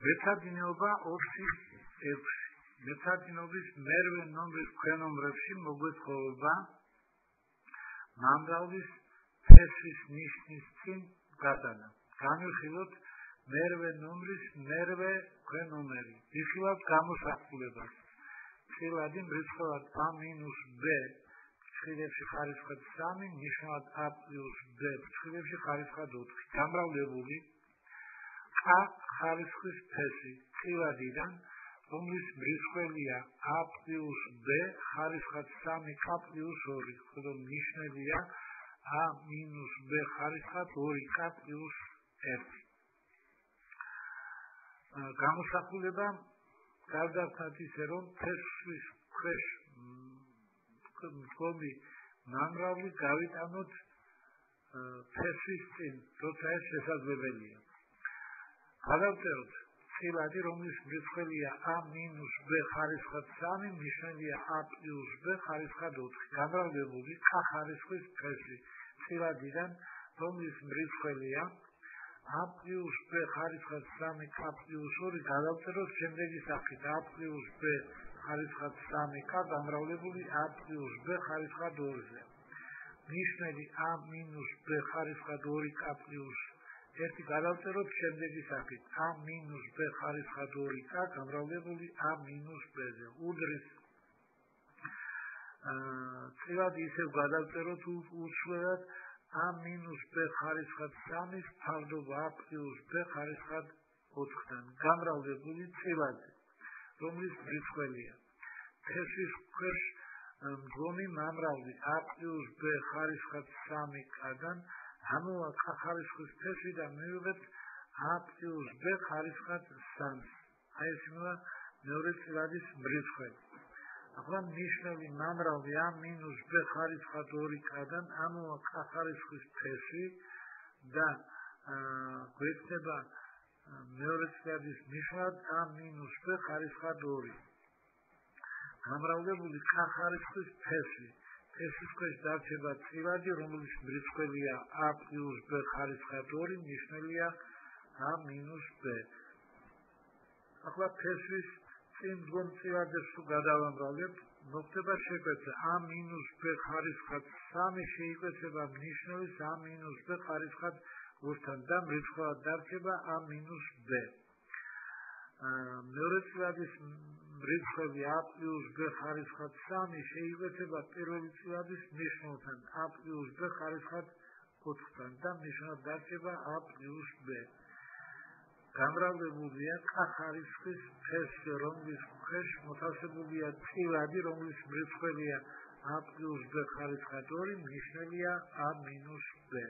მეცადინეობა 26. მეცადინეობის მერვე ნომრის ქვენომრებში მოგვეცხოვება მამრავლის ფესვის ნიშნის წინ გადანა. განვიხილოთ მერვე ნომრის მერვე ქვენომერი. ვიხილავთ გამოსახულებას. წილადი მრიცხველად a მინუს b ფრჩხილებში ხარისხად 3, ნიშნულად a პლუს b ფრჩხილებში ხარისხად 4. გამრავლებული a ხარისხის ფესი წილადიდან, რომლის მრიცხველია a პლუს b ხარისხად 3 k პლუს 2, ხოლო ნიშნებია a მინუს b ხარისხად 2 k პლუს 1. გამოსახულება გარდაქმნათ ისე, რომ ფესვის ქვეშ მდგომი მამრავლი გავიტანოთ ფესვის წინ, როცა ეს შესაძლებელია. გადავწეროთ წილადი, რომლის მრიცხველია a მინუს b ხარისხად 3, ნიშნებია a პლუს b ხარისხად 4. გამრავლებული k ხარისხის ფესი წილადიდან, რომლის მრიცხველია a პლუს b ხარისხად 3 k პლუს 2, გადავწეროთ შემდეგი სახით a პლუს b ხარისხად 3 k გამრავლებული a პლუს b ხარისხად 2-ზე. ნიშნები a მინუს b ხარისხად 2 k პლუს 1 გადავწეროთ შემდეგი სახით a მინუს b ხარისხად 2 k გამრავლებული a მინუს b-ზე. უდრის წილადი ისევ გადავწეროთ უცვლელად a მინუს b ხარისხად 3-ის ფარდობა a პლუს b ხარისხად 4-დან. გამრავლებული წილადი, რომლის მრიცხველია ფესვის ქვეშ მდგომი მამრავლი a პლუს b ხარისხად 3 k-დან, ამოვა k ხარისხის ფესვიდან მივიღებთ a პლუს b ხარისხად 3-ს. აი ეს იქნება მეორე წილადის მრიცხველი. ახლა ნიშნული მამრავლი a მინუს b ხარისხად 2 k-დან, ამოვა k ხარისხის ფესვი და გვექნება მეორე წილადის ნიშნად a მინუს b ხარისხად 2. გამრავლებული k ხარისხის ფესვი. ფესვის ქვეშ დარჩება წილადი, რომლის მრიცხველია a პლუს b ხარისხად 2, ნიშნელია a მინუს b. ახლა ფესვის წინ მდგომ წილადებს თუ გადავამრავლებთ, მოხდება შეკვეცა a მინუს b ხარისხად 3 შეიკვეცება ნიშნულის a მინუს b ხარისხად 2-თან და მრიცხველად დარჩება a მინუს b. მეორე წილადის მრიცხველი a პლუს b ხარისხად 3 შეიკვეცება პირველი წილადის ნიშნულთან a პლუს b ხარისხად 4-თან და მრიცხველად დარჩება a პლუს b. გამრავლებულია k ხარისხის ფესვი, რომლის ქვეშ მოთავსებულია წილადი, რომლის მრიცხველია a პლუს b ხარისხად 2, ნიშნელია a მინუს b.